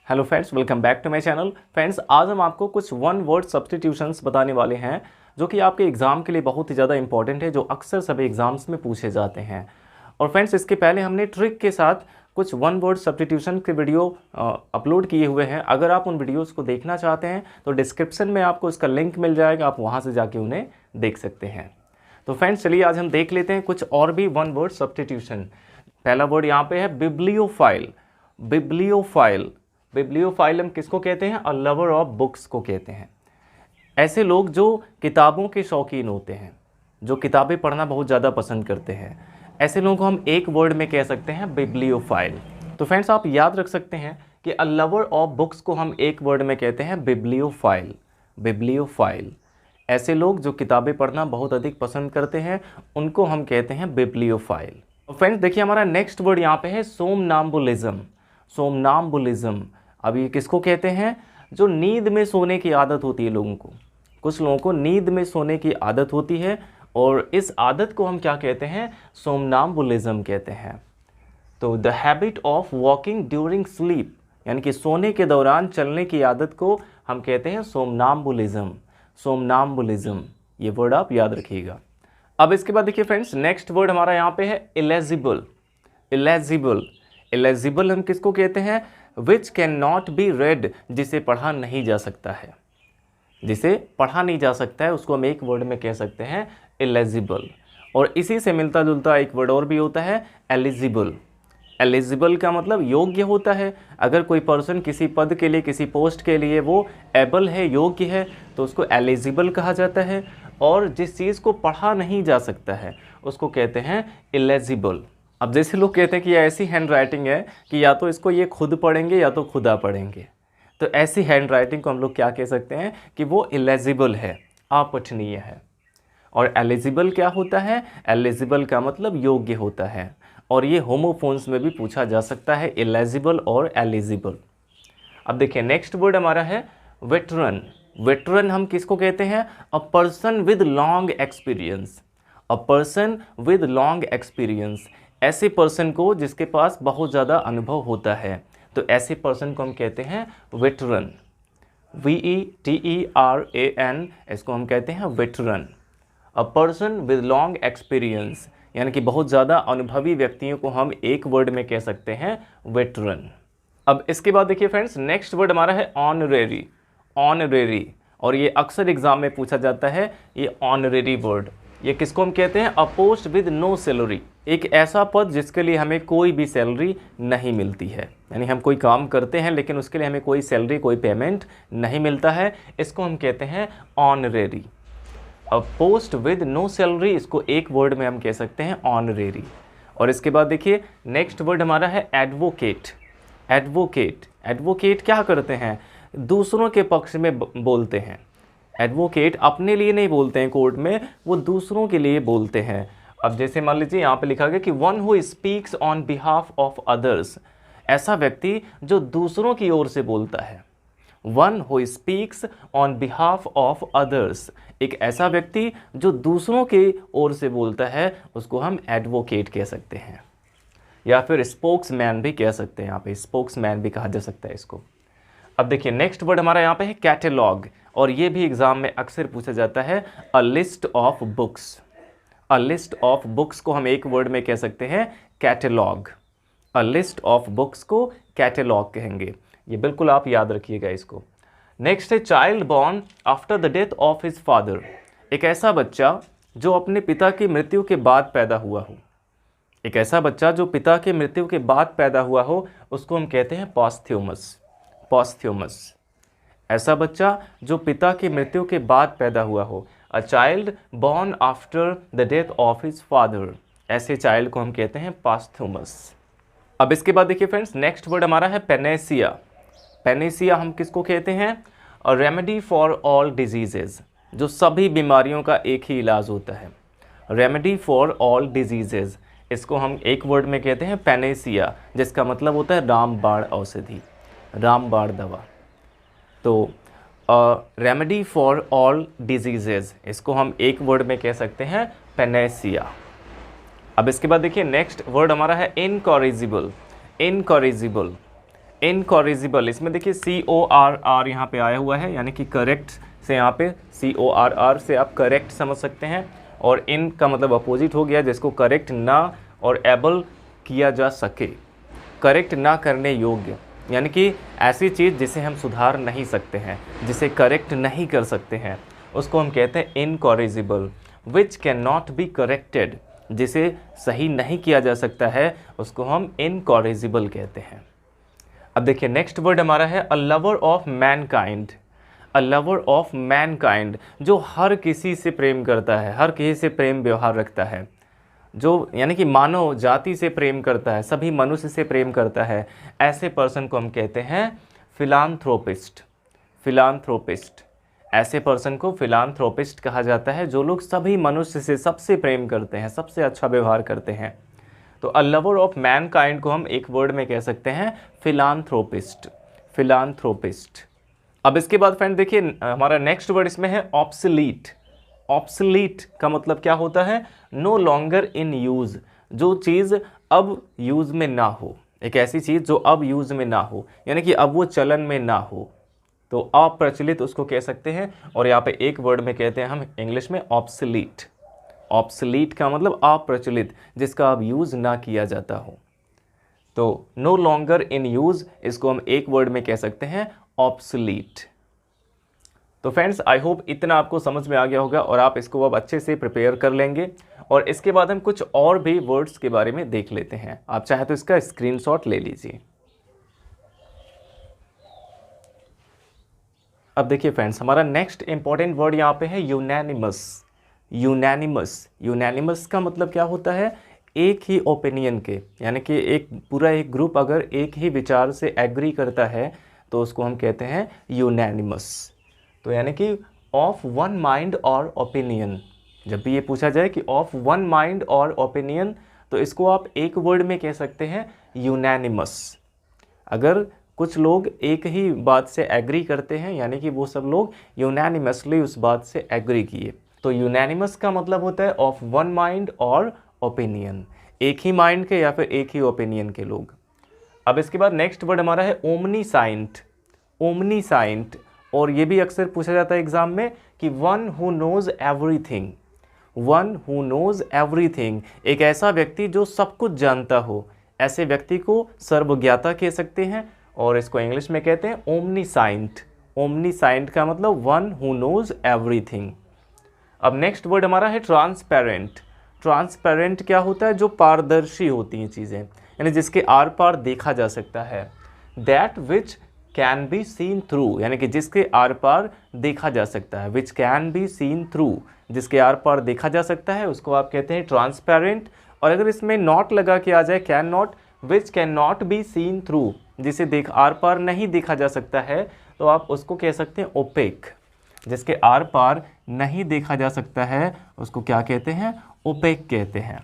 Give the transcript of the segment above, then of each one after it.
Hello friends, welcome back to my channel. Friends, आज हम आपको कुछ वन वर्ड सब्स्टिट्यूशंस बताने वाले हैं जो कि आपके एग्ज़ाम के लिए बहुत ही ज़्यादा इंपॉर्टेंट है, जो अक्सर सभी एग्ज़ाम्स में पूछे जाते हैं। और फ्रेंड्स, इसके पहले हमने ट्रिक के साथ कुछ वन वर्ड सब्स्टिट्यूशन के वीडियो अपलोड किए हुए हैं। अगर आप उन वीडियोज़ को देखना चाहते हैं तो डिस्क्रिप्शन में आपको इसका लिंक मिल जाएगा, आप वहाँ से जाके उन्हें देख सकते हैं। तो फ्रेंड्स, चलिए आज हम देख लेते हैं कुछ और भी वन वर्ड सब्स्टिट्यूशन। पहला वर्ड यहाँ पे है बिब्लियोफाइल। बिब्लियोफाइल, बिब्लियोफाइल हम किसको कहते हैं? अ लवर ऑफ बुक्स को कहते हैं। ऐसे लोग जो किताबों के शौकीन होते हैं, जो किताबें पढ़ना बहुत ज़्यादा पसंद करते हैं, ऐसे लोगों को हम एक वर्ड में कह सकते हैं बिब्लियोफाइल। तो फ्रेंड्स, आप याद रख सकते हैं कि अ लवर ऑफ बुक्स को हम एक वर्ड में कहते हैं बिब्लियोफाइल। बिब्लियोफाइल, ऐसे लोग जो किताबें पढ़ना बहुत अधिक पसंद करते हैं, उनको हम कहते हैं बिब्लियोफाइल। फ्रेंड्स, देखिए हमारा नेक्स्ट वर्ड यहाँ पे है सोमनाम्बुलिज्म। सोमनाम्बुलिज्म, अब ये किसको कहते हैं? जो नींद में सोने की आदत होती है लोगों को। कुछ लोगों को नींद में सोने की आदत होती है और इस आदत को हम क्या कहते हैं? सोमनाम्बुलिज्म कहते हैं। तो the habit of walking during sleep, यानी कि सोने के दौरान चलने की आदत को हम कहते हैं सोमनाम्बुलिज्म। सोमनाम्बुलिज्म, ये वर्ड आप याद रखिएगा। अब इसके बाद देखिए फ्रेंड्स, नेक्स्ट वर्ड हमारा यहाँ पे है इलेजिबल। इलेजिबल, इलेजिबल हम किसको कहते हैं? Which can not be red, जिसे पढ़ा नहीं जा सकता है। जिसे पढ़ा नहीं जा सकता है उसको हम एक वर्ड में कह सकते हैं इलेजिबल। और इसी से मिलता जुलता एक वर्ड और भी होता है एलिजिबल। एलिजिबल का मतलब योग्य होता है। अगर कोई पर्सन किसी पद के लिए, किसी पोस्ट के लिए वो एबल है, योग्य है, तो उसको एलिजिबल कहा जाता है। और जिस चीज़ को पढ़ा नहीं जा सकता है उसको कहते हैं इलेजिबल। अब जैसे लोग कहते हैं कि ऐसी हैंड राइटिंग है कि या तो इसको ये खुद पढ़ेंगे या तो खुदा पढ़ेंगे, तो ऐसी हैंड राइटिंग को हम लोग क्या कह सकते हैं कि वो इलेजिबल है, अपठनीय है। और एलिजिबल क्या होता है? एलिजिबल का मतलब योग्य होता है। और ये होमोफोन्स में भी पूछा जा सकता है, इलेजिबल और एलिजिबल। अब देखिए नेक्स्ट वर्ड हमारा है वेटरन। वेटरन हम किसको कहते हैं? A person with long experience. A person with long experience, ऐसे पर्सन को जिसके पास बहुत ज़्यादा अनुभव होता है, तो ऐसे पर्सन को हम कहते हैं वेटरन। VETERAN, इसको हम कहते हैं veteran. A person with long experience, यानी कि बहुत ज़्यादा अनुभवी व्यक्तियों को हम एक वर्ड में कह सकते हैं वेटरन। अब इसके बाद देखिए फ्रेंड्स, नेक्स्ट वर्ड हमारा है ऑनरेरी। ऑनरेरी, और ये अक्सर एग्जाम में पूछा जाता है ये ऑनरेरी वर्ड। ये किसको हम कहते हैं? A post with no salary, एक ऐसा पद जिसके लिए हमें कोई भी सैलरी नहीं मिलती है। यानी हम कोई काम करते हैं लेकिन उसके लिए हमें कोई सैलरी, कोई पेमेंट नहीं मिलता है, इसको हम कहते हैं honorary. A post with no salary, इसको एक वर्ड में हम कह सकते हैं ऑनरेरी। और इसके बाद देखिए नेक्स्ट वर्ड हमारा है एडवोकेट। एडवोकेट, एडवोकेट क्या करते हैं? दूसरों के पक्ष में बोलते हैं। एडवोकेट अपने लिए नहीं बोलते हैं कोर्ट में, वो दूसरों के लिए बोलते हैं। अब जैसे मान लीजिए यहाँ पे लिखा गया कि one who speaks on behalf of others, ऐसा व्यक्ति जो दूसरों की ओर से बोलता है। One who speaks on behalf of others, एक ऐसा व्यक्ति जो दूसरों के ओर से बोलता है, उसको हम एडवोकेट कह सकते हैं, या फिर स्पोक्समैन भी कह सकते हैं। यहाँ पे स्पोक्समैन भी कहा जा सकता है इसको। अब देखिए नेक्स्ट वर्ड हमारा यहाँ पे है कैटलॉग, और ये भी एग्जाम में अक्सर पूछा जाता है a list of books. A list of books को हम एक वर्ड में कह सकते हैं catalogue. A list of books को कैटलॉग कहेंगे, ये बिल्कुल आप याद रखिएगा इसको। नेक्स्ट है child born after the death of his father, एक ऐसा बच्चा जो अपने पिता की मृत्यु के बाद पैदा हुआ हो। एक ऐसा बच्चा जो पिता के मृत्यु के बाद पैदा हुआ हो, उसको हम कहते हैं पॉस्थ्यूमस। पॉस्थ्यूमस, ऐसा बच्चा जो पिता की मृत्यु के बाद पैदा हुआ हो। A child born after the death of his father, ऐसे चाइल्ड को हम कहते हैं पॉस्थ्यूमस। अब इसके बाद देखिए फ्रेंड्स, नेक्स्ट वर्ड हमारा है पेनेसिया। पेनेसिया हम किसको कहते हैं? A remedy for all diseases, जो सभी बीमारियों का एक ही इलाज होता है। रेमेडी फॉर ऑल डिजीजेज, इसको हम एक वर्ड में कहते हैं पेनेसिया, जिसका मतलब होता है रामबाण औषधि, रामबाण दवा। तो रेमेडी फॉर ऑल डिजीजेज, इसको हम एक वर्ड में कह सकते हैं पेनेसिया। अब इसके बाद देखिए नेक्स्ट वर्ड हमारा है इनकॉरिजिबल। इनकॉरिजिबल, इनकॉरिजिबल, इसमें देखिए CORR यहाँ पे आया हुआ है, यानी कि करेक्ट से यहाँ पे CORR से आप करेक्ट समझ सकते हैं। और इन का मतलब अपोजिट हो गया, जिसको करेक्ट ना और एबल किया जा सके, करेक्ट ना करने योग्य, यानी कि ऐसी चीज़ जिसे हम सुधार नहीं सकते हैं, जिसे करेक्ट नहीं कर सकते हैं, उसको हम कहते हैं incorrigible. Which can not be corrected, जिसे सही नहीं किया जा सकता है, उसको हम इनकॉरिजिबल कहते हैं। अब देखिए नेक्स्ट वर्ड हमारा है a lover of Mankind. A lover of Mankind, जो हर किसी से प्रेम करता है, हर किसी से प्रेम व्यवहार रखता है, जो यानी कि मानव जाति से प्रेम करता है, सभी मनुष्य से प्रेम करता है, ऐसे पर्सन को हम कहते हैं फिलांथ्रोपिस्ट। फिलांथ्रोपिस्ट, ऐसे पर्सन को फिलांथ्रोपिस्ट कहा जाता है, जो लोग सभी मनुष्य से सबसे प्रेम करते हैं, सबसे अच्छा व्यवहार करते हैं। तो अ लवर ऑफ मैनकाइंड को हम एक वर्ड में कह सकते हैं फिलांथ्रोपिस्ट। फिलांथ्रोपिस्ट। अब इसके बाद फ्रेंड देखिए हमारा नेक्स्ट वर्ड इसमें है ऑब्सलीट। ऑब्सलीट का मतलब क्या होता है? नो लॉन्गर इन यूज़, जो चीज़ अब यूज़ में ना हो, एक ऐसी चीज़ जो अब यूज़ में ना हो, यानी कि अब वो चलन में ना हो, तो अप्रचलित उसको कह सकते हैं। और यहाँ पे एक वर्ड में कहते हैं हम इंग्लिश में ऑब्सलीट। ऑब्सलीट का मतलब अप्रचलित, जिसका अब यूज़ ना किया जाता हो। तो नो लॉन्गर इन यूज़, इसको हम एक वर्ड में कह सकते हैं ऑब्सलीट। तो फ्रेंड्स आई होप इतना आपको समझ में आ गया होगा और आप इसको अब अच्छे से प्रिपेयर कर लेंगे। और इसके बाद हम कुछ और भी वर्ड्स के बारे में देख लेते हैं। आप चाहे तो इसका स्क्रीनशॉट ले लीजिए। अब देखिए फ्रेंड्स हमारा नेक्स्ट इंपॉर्टेंट वर्ड यहाँ पे है यूनैनिमस। यूनैनिमस, यूनैनिमस का मतलब क्या होता है? एक ही ओपिनियन के, यानी कि एक पूरा एक ग्रुप अगर एक ही विचार से एग्री करता है तो उसको हम कहते हैं यूनैनिमस। तो यानी कि ऑफ वन माइंड और ओपिनियन, जब भी ये पूछा जाए कि ऑफ वन माइंड और ओपिनियन, तो इसको आप एक वर्ड में कह सकते हैं यूनैनिमस। अगर कुछ लोग एक ही बात से एग्री करते हैं, यानी कि वो सब लोग यूनैनिमसली उस बात से एग्री किए, तो यूनैनिमस का मतलब होता है ऑफ वन माइंड और ओपिनियन, एक ही माइंड के या फिर एक ही ओपिनियन के लोग। अब इसके बाद नेक्स्ट वर्ड हमारा है ओमनीसाइंट। ओमनीसाइंट, और ये भी अक्सर पूछा जाता है एग्जाम में कि one who knows everything. One who knows everything, एक ऐसा व्यक्ति जो सब कुछ जानता हो, ऐसे व्यक्ति को सर्वज्ञाता कह सकते हैं और इसको इंग्लिश में कहते हैं ओमनीसाइंट। ओमनीसाइंट का मतलब वन हु नोज एवरीथिंग। अब नेक्स्ट वर्ड हमारा है ट्रांसपेरेंट। ट्रांसपेरेंट क्या होता है? जो पारदर्शी होती हैं चीज़ें, यानी जिसके आर पार देखा जा सकता है। That which can be seen through, यानी कि जिसके आर पार देखा जा सकता है। Which can be seen through, जिसके आर पार देखा जा सकता है, उसको आप कहते हैं ट्रांसपेरेंट। और अगर इसमें नॉट लगा के आ जाए can not, which can not be seen through, जिसे आर पार नहीं देखा जा सकता है, तो आप उसको कह सकते हैं ओपेक। जिसके आर पार नहीं देखा जा सकता है उसको क्या कहते हैं? ओपेक कहते हैं।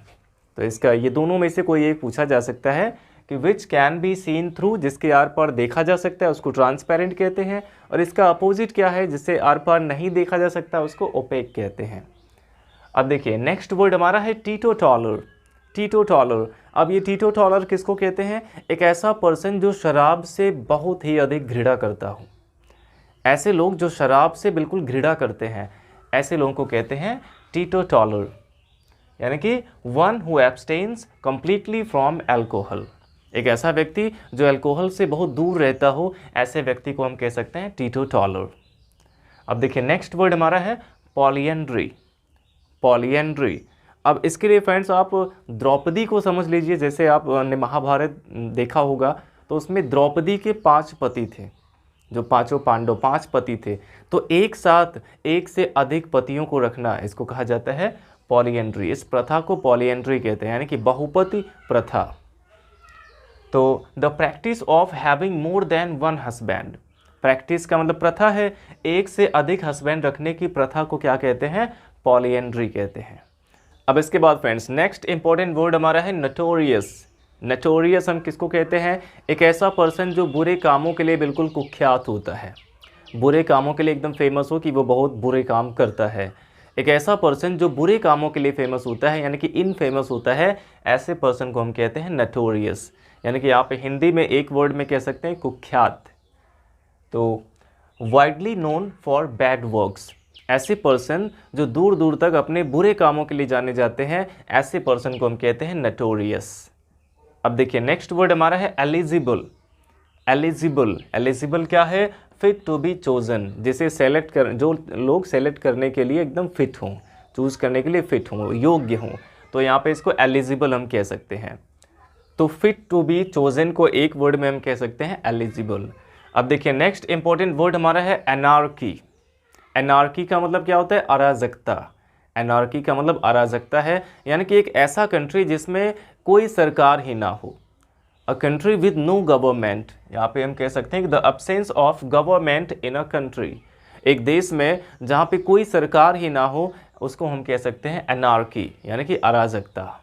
तो इसका ये दोनों में से कोई एक पूछा जा सकता है कि which can be seen through, जिसके आर पार देखा जा सकता है उसको ट्रांसपेरेंट कहते हैं, और इसका अपोजिट क्या है? जिससे आर पार नहीं देखा जा सकता उसको ओपेक कहते हैं। अब देखिए नेक्स्ट वर्ड हमारा है टीटोटॉलर। टीटोटॉलर, अब ये टीटोटॉलर किसको कहते हैं? एक ऐसा पर्सन जो शराब से बहुत ही अधिक घृणा करता हो। ऐसे लोग जो शराब से बिल्कुल घृणा करते हैं, ऐसे लोगों को कहते हैं टीटोटॉलर, यानी कि one who abstains completely from alcohol. एक ऐसा व्यक्ति जो अल्कोहल से बहुत दूर रहता हो, ऐसे व्यक्ति को हम कह सकते हैं टीटोटॉलर। अब देखिए नेक्स्ट वर्ड हमारा है पॉलिएंड्री। पॉलिएंड्री, अब इसके लिए फ्रेंड्स आप द्रौपदी को समझ लीजिए। जैसे आपने महाभारत देखा होगा तो उसमें द्रौपदी के 5 पति थे, जो पांचों पांडव 5 पति थे। तो एक साथ एक से अधिक पतियों को रखना, इसको कहा जाता है पॉलिएंड्री। इस प्रथा को पॉलिएंड्री कहते हैं, यानी कि बहुपति प्रथा। तो the practice of having more than one husband, practice का मतलब प्रथा है, एक से अधिक हस्बैंड रखने की प्रथा को क्या कहते हैं? पॉलिएंड्री कहते हैं। अब इसके बाद फ्रेंड्स नेक्स्ट इंपॉर्टेंट वर्ड हमारा है नटोरियस। नटोरियस हम किसको कहते हैं? एक ऐसा पर्सन जो बुरे कामों के लिए बिल्कुल कुख्यात होता है, बुरे कामों के लिए एकदम फेमस हो कि वो बहुत बुरे काम करता है। एक ऐसा पर्सन जो बुरे कामों के लिए फेमस होता है, यानी कि इनफेमस होता है, ऐसे पर्सन को हम कहते हैं नटोरियस। यानी कि आप हिंदी में एक वर्ड में कह सकते हैं कुख्यात। तो widely known for bad works, ऐसे पर्सन जो दूर दूर तक अपने बुरे कामों के लिए जाने जाते हैं, ऐसे पर्सन को हम कहते हैं नटोरियस। अब देखिए नेक्स्ट वर्ड हमारा है एलिजिबल। एलिजिबल, एलिजिबल क्या है? फिट टू बी चोजन, जिसे सेलेक्ट कर, जो लोग सेलेक्ट करने के लिए एकदम फिट हों, चूज करने के लिए फिट हों, योग्य हों, तो यहाँ पे इसको एलिजिबल हम कह सकते हैं। तो फिट टू बी चोजन को एक वर्ड में हम कह सकते हैं एलिजिबल। अब देखिए नेक्स्ट इंपॉर्टेंट वर्ड हमारा है एनार्की। एनार्की का मतलब क्या होता है? अराजकता। एनार्की का मतलब अराजकता है, यानी कि एक ऐसा कंट्री जिसमें कोई सरकार ही ना हो। A country with no government, यहाँ पे हम कह सकते हैं कि the absence of government in a country, एक देश में जहाँ पे कोई सरकार ही ना हो, उसको हम कह सकते हैं एनार्की, यानी कि अराजकता।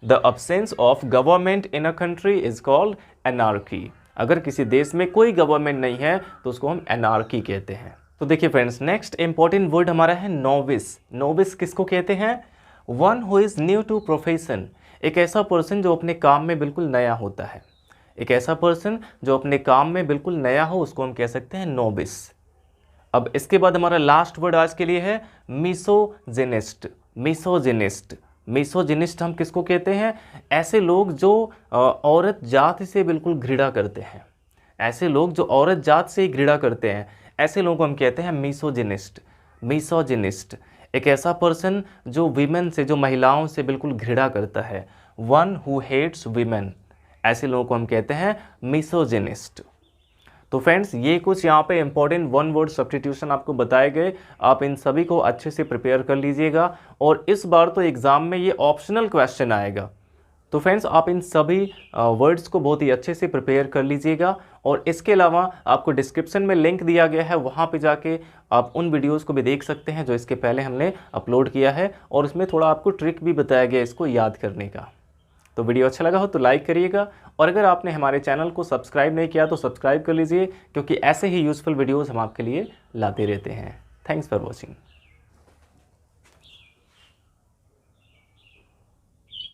The absence of government in a country is called anarchy. अगर किसी देश में कोई गवर्नमेंट नहीं है तो उसको हम एनार्की कहते हैं। तो देखिए फ्रेंड्स, नेक्स्ट इंपॉर्टेंट वर्ड हमारा है नोविस। नोविस किसको कहते हैं? One who is new to profession, एक ऐसा पर्सन जो अपने काम में बिल्कुल नया होता है। एक ऐसा पर्सन जो अपने काम में बिल्कुल नया हो, उसको हम कह सकते हैं नोविस। अब इसके बाद हमारा लास्ट वर्ड आज के लिए है मिसोजिनिस्ट। मिसोजिनिस्ट, मिसोजिनिस्ट हम किसको कहते हैं? ऐसे लोग जो औरत जात से बिल्कुल घृणा करते हैं। ऐसे लोग जो औरत जात से ही घृणा करते हैं, ऐसे लोगों को हम कहते हैं मिसोजिनिस्ट। मिसोजिनिस्ट, एक ऐसा पर्सन जो वीमेन से, जो महिलाओं से बिल्कुल घृणा करता है। वन हु हेट्स वीमेन, ऐसे लोगों को हम कहते हैं मिसोजिनिस्ट। तो फ्रेंड्स, ये कुछ यहाँ पे इंपॉर्टेंट वन वर्ड सब्स्टिट्यूशन आपको बताए गए। आप इन सभी को अच्छे से प्रिपेयर कर लीजिएगा, और इस बार तो एग्ज़ाम में ये ऑप्शनल क्वेश्चन आएगा। तो फ्रेंड्स, आप इन सभी वर्ड्स को बहुत ही अच्छे से प्रिपेयर कर लीजिएगा। और इसके अलावा आपको डिस्क्रिप्शन में लिंक दिया गया है, वहाँ पे जाके आप उन वीडियोस को भी देख सकते हैं जो इसके पहले हमने अपलोड किया है, और उसमें थोड़ा आपको ट्रिक भी बताया गया इसको याद करने का। तो वीडियो अच्छा लगा हो तो लाइक करिएगा, और अगर आपने हमारे चैनल को सब्सक्राइब नहीं किया तो सब्सक्राइब कर लीजिए, क्योंकि ऐसे ही यूज़फुल वीडियोज़ हम आपके लिए लाते रहते हैं। Thanks for watching.